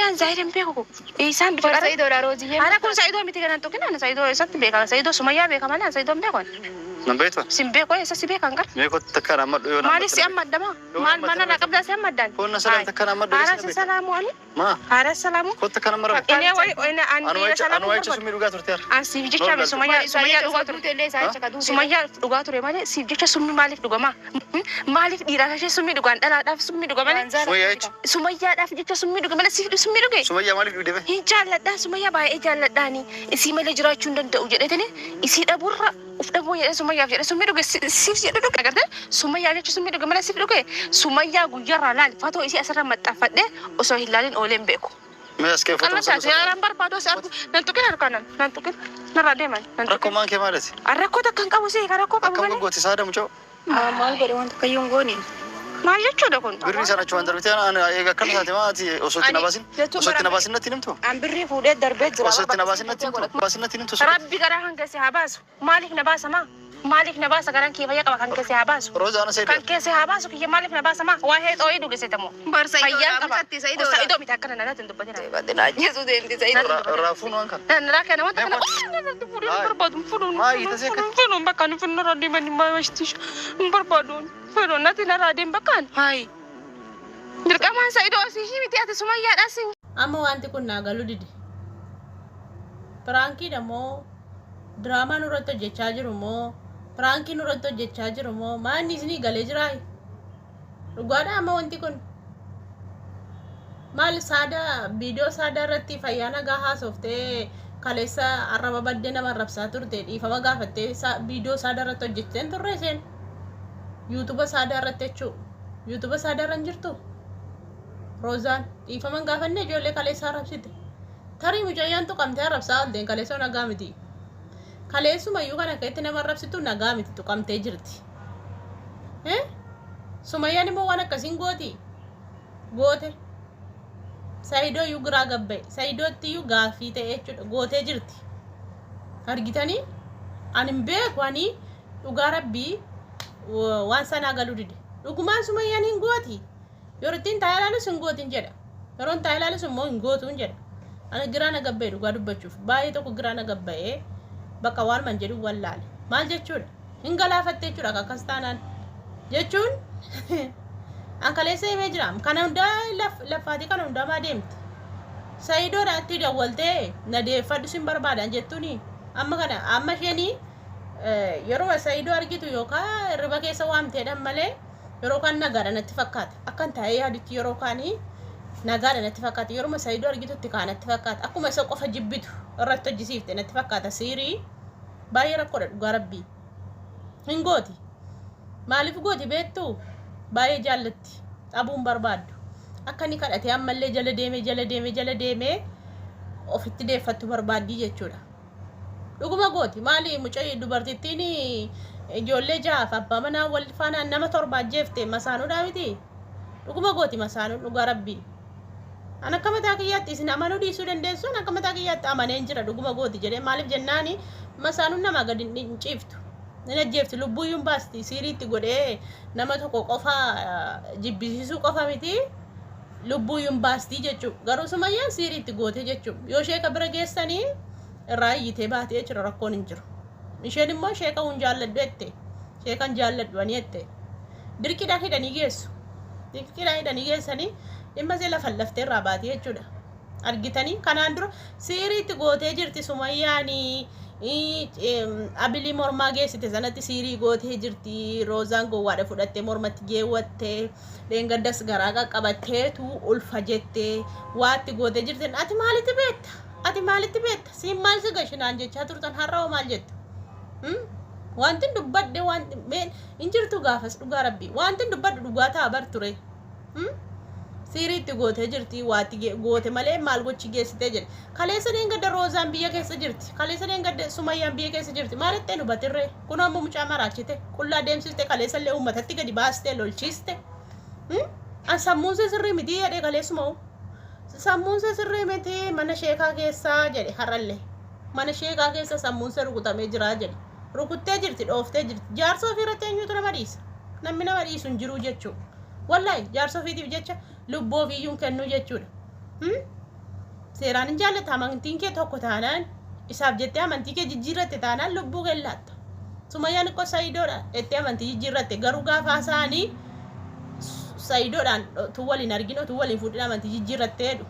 مالي زايدين بيكو إنسان بفكر سعيدو راروزي أنا كل سعيدو متى توكين أنا سعيدو إسات بيكا سعيدو سمية بيكا مالي سعيدو بيكون نبيتوا سيمبيكو إسات بيكا كان ميكو تكرر أمد مالي سيام مدما مال مانا ركب داس سيام مدان كون سلام تكرر أمد على السلام عليكم ما على السلام كنت تكرر مرة إني وين أنا أنا وايد سمي لغات رتيار سيف جيتشا سمية لغات مالي سيف جيتشا سمي مالك لغما مالك ديرا شيء سمي لغان أنا داف سمي لغما سمية داف جيتشا سمي لغما مالي سيف سمي لغة سمية مالك لغة هي جالت ده سمية باي جالت داني إسي مالي جرا چندن تأوجد تاني إسي دبورة ufdamo ya Sumaya ya Sumaya duga sif ya duga agarda Sumaya ya Sumaya duga mala sif duga Sumaya guyara lal fato isi asara matafade oso hilalin olembeko mas kayfa Allah sa ya rambar pado sa nantukin harkanan nantukin narademan rakko man ke malati arrakko takkan qabu se karako qabu akkam goti sada mucho maal godhe wanta kayyuun gooni maal jechuudha kun birri sana chuan darbite ana eega kan taate maati osotti nabasin natti nimtu an birri fuudhee darbee jira osotti nabasin natti nimtu rabbi gara hanga se habasu malik nabasa ma malik nabasa garan ki fayya qaba kan ke se habasu roza ana sayda kan ke se habasu ki malik nabasa ma wa he toy duge se tamo bar fayya qaba Saido Saido mitakana na natin dubbadina badina jesu deemti Saido rafun wanka dan raka na wata kana fudun ma ita se ka fudun bakan fudun radi mani ma washtish barbadun fudun natin na radin bakan hai dirqaman Saido asihi miti ati Sumayya dasin amma wanti kun naagalu dide pranki damo drama nurratto jechaa jiru mo pranki nurratto jechaa jiru mo maanni isini galee jiraa dhugaadha amma wanti kun maal saada video saada irratti fayyana gahaa softee kaleessa arraba badde nama rabsaa turte dhiifama gaafattee video saada irratti hojjetteen turre isheen YouTube saada irratti jechuu YouTube saada irra hin jirtu Rozaan dhiifama gaafanne ijoollee kaleessa rabsite tarii mucayyaan tuqamtee rabsaa aldeen kaleessa nagaa miti kaleessuma iyyuu kana keessatti nama rabsitu nagaa miti tuqamtee jirti Sumayyaan immoo waan akkasiin goote Saido yu gira gabbe Saido tiyu gaafii ta'e jechuudha gootee jirti argitanii anin beekwani dhugaa rabbii waan sana galu dide dhugumaan Sumayyaan hin gooti yortiin taayilaalu sun gootin jedha yeroon taayilaalu sun immoo hin gootuun jedha ana giraana gabbee dhugaa dubbachuuf baay'ee tokko giraana gabbee bakka waan man jedhu wallaale maal jechuudha hin galaafattee jechuudha akkas taanaan jechuun Ankaleessa himee jira kana hunda lafaati kana hunda maa deemti Saido raatti dawwaltee na deeffadhu sin barbaadan jettuuni amma kana amma isheen yeroo Saido argitu yookaan irriba keessa waamteedhaan malee yeroo kan nagaadha natti fakkaata akkan taa'ee yaaditti yeroo kaanii nagaadha natti fakkaata yeroo Saido argitutti kaanatti fakkaata akkuma isa qofa jibbitu irratti hojjisiifte natti fakkaata siirii baay'ee rakkoodha dhugaa rabbii hin gooti maaliif gooti beektu baay'ee jaallatti dhabuun barbaaddu akkani kadhatee ammallee jala deemee ofitti deeffattu barbaaddii jechuudha dhuguma gooti maali mucayyii dubartittiin ijoollee jaaf abbaa manaa wal faanaan nama torba ajjeefte masaanuudha miti dhuguma gooti masaanuu dhugaa rabbii ana akka mataa kiyyaatti isin amanuu dhiisuu dandeessu ana akka mataa kiyyaatti amaneen jira dhuguma gooti jedhee maaliif jennaani masaanuun nama gadi hin ciiftu nina jeefti lubbuyyuun baasti siiriitti godhee nama tokko qofa jibbisiisuu qofa miti lubbuyyuun baasti jechuudha garuu Sumayyaan siiriitti goote jechuudha yoo sheeka bira geessanii irraa iyyitee baatee jira rakkoon hin jiru isheen immoo sheeka hun jaalladhu jette sheekan jaalladhu ani jette dirqiidhaan hidhanii geessanii dhimma see lafa laftee irraa baatee jechuudha argitanii kanaan dura siiriitti gootee jirti Sumayyaanii abilii mormaa geessite sanatti siirii gootee jirti Rozaan gowwaadha fudhattee mormatti geewwattee leengaddas garaa qaqqabatteetu ulfa jettee waatti gootee jirti ati maalitti beetta siin maal si gashinaan jechaa turtan har'aa maal jettu wanti dubbadde wanti hin jirtu gaafas dhugaa rabbii wanti dubbaddu dhugaa ta'a bar ture Siriitti gootee jirti waatti goote malee maal gochi geessitee jedhe kaleessa deengadda Rozaan biyya keessa jirti kaleessa deengadda Sumayyaan biyya keessa jirti maalitti nu batirree kun ammoo mucaa maraachite qullaa deemsiste kaleessa illee uummatatti gadi baastee lolchiiste an sammuun see sirrii miti jedhee kaleessuma sammuun see sirrii miti mana sheekaa keessaa jedhe har'allee mana sheekaa keessa sammuun see rukutamee jira jedhe rukuttee jirti dhooftee jirti jaarsa ofiirratti eenyutu nama dhiisa namni nama dhiisu hin jiru jechuudha wallahi jaarsa ofiitiif jecha lubboo fiiyyuun kennu jechuudha seeraan hin jaallata amantiin kee tokko taanaan isaaf jettee amantii kee jijjiirratte taanaan lubbuu kee laatta. Sumayyaan ikkoo Sa'idoodha jettee amantii jijjiirratte garuu gaafa isaanii Sa'idoodhaan tu waliin arginu tu waliin fuudhin amantii jijjiirrattee jedhu.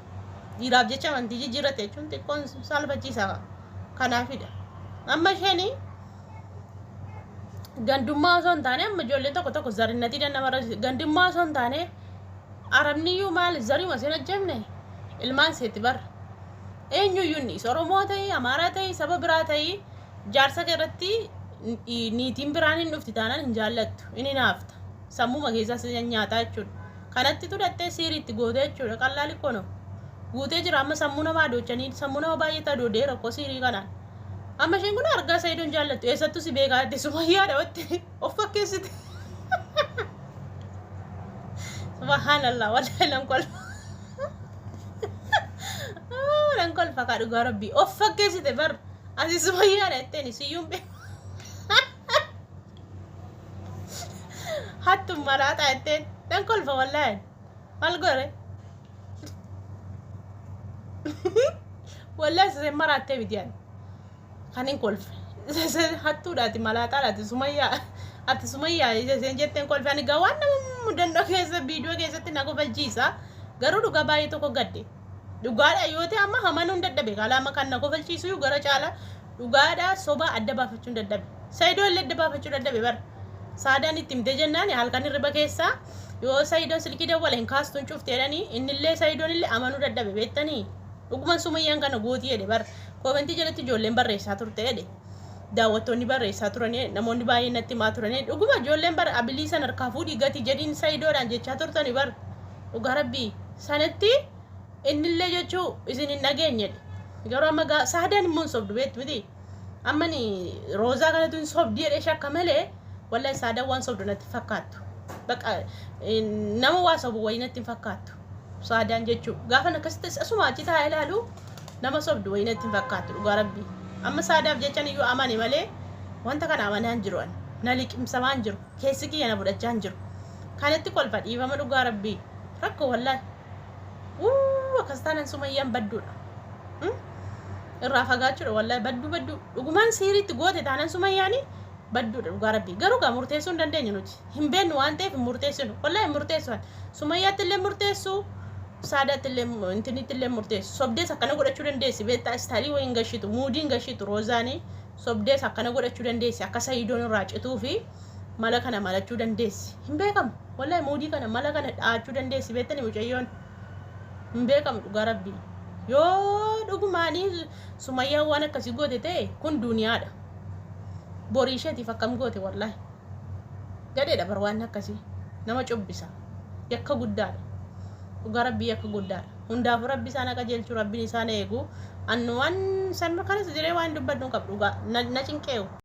Dhiiraaf jecha amantii jijjiirratte jechuun xiqqoon salphachiisa kanaafidha. Amma isheen gandummaa osoo hin taane amma ijoolleen tokko zarinnatii dandamarra gandummaa osoo hin taane arabniyyuu maal zariuma seen ajjabne ilmaan seetti barra. Eenyuyyuu innis Oromoo ta'ii Amaaraa ta'ii saba biraa ta'ii jaarsa irratti niitiin biraan hin dhufti taanaan hin jaallattu inni naafta sammuma keessas nyaataa jechuudha. Kanatti tudhattee siiriitti gootee jechuudha qallaali kono guutee jira amma sammuu namaa doochanii sammuu nama baay'ee tadoodee rakkoo siirii kanaan. Amma isheen kun argaa Sa'idoon jaallattu eessattuu si beekaa jettee Sumayyaadha watti of fakkeessite. Subhanallah wallahi nan kolfa. Nan kolfa ka dhugaa rabbii of fakkeessite bar asi Sumayyaadha jetteen siyyuun beeku. Hattu maraata jetteen nan kolfa wallahi maal gore. Wallahi se maraattee bitiyaan. Kanin kolfe hattuudhaati malaataadhaati Sumayyaa ati Sumayyaa isheen jetteen kolfe ani gawaan nama mudannoo keessa viidiyoo keessatti na kofalchiisa garuu dhugaa baay'ee tokko gadde dhugaadha yoo ta'e amma hamanuun dadhabe kalaama kan na kofalchiisu gara caala dhugaadha soba adda baafachuun dadhabe Sa'idoon illee adda baafachuu dadhabe bar saadaan itti himte jennaan halkan hirriba keessaa yoo Sa'idoon silkii dawwala hin kaastuun cufteedhanii innillee Sa'idoon illee amanuu dadhabe beektanii dhuguman Sumayyaan kana gootii jedhe bar komentii jalatti ijoolleen barreessaa turte jedhe daawwattoonni barreessaa turanii namoonni baay'een natti himaa turanii dhuguma ijoolleen bar abilii san harkaa fuudhii gati jedhiin Sa'idoodhaan jechaa turtanii bar dhugaa rabbii sanatti innillee jechuu isin hin dhageenyedhe garuu amma saadaan immoo hin sobdu beektu miti amma ni roozaa kanatu hin sobdi jedhee shakka malee wallahi saadaan waan sobdu natti fakkaattu baqa nama waa sobu wayii natti hin fakkaattu saadaan jechuu gaafa akkasitti asuma achi taa'ee ilaalu nama sobdu wayii natti hin fakkaattu dhugaa rabbii amma saadaaf jechan iyyuu amane malee wanta kana amanaan jiru an na liqimsamaan jiru keessi kiyya na fudhachaan jiru kanatti kolfa dhiifama dhugaa rabbii rakkoo wallahi akkas taanaan Sumayyaan badduudha irraa fagaachuudha wallahi baddu dhugumaan siiriitti goote taanaan Sumayyaanii badduudha dhugaa rabbii garuu gaa murteessuu hin dandeenyu nuti hin beeknu waan ta'eef hin murteessinu wallahi hin murteessu Sumayyaatti illee murteessu saadaatti illee intinitti illee murteessu sobdees akkana godhachuu dandeessi beektaa istaalii wayiin gashitu muudiin gashitu roozaanii sobdees akkana godhachuu dandeessi akka Sa'idoon irraa cituu fi mala kana malachuu dandeessi hin beekamu wallahi muudii kana mala kana dhaachuu dandeessi beektani mucayyoon hin beekamu dhugaa rabbii yoo dhugumaanii Sumayyaan waan akkasii goote ta'e kun duuniyaadha borii isheetiif akkam goote wallahi gadheedha bar waan akkasii nama cubbisa yakka guddaadha dhugaa rabbii yakka guddaadha hundaafuu rabbi isaan akka jeelchuu rabbiin isaan eegu annu waan san kanas jiree waan dubbadnu qabdu dhugaa na cinqeewu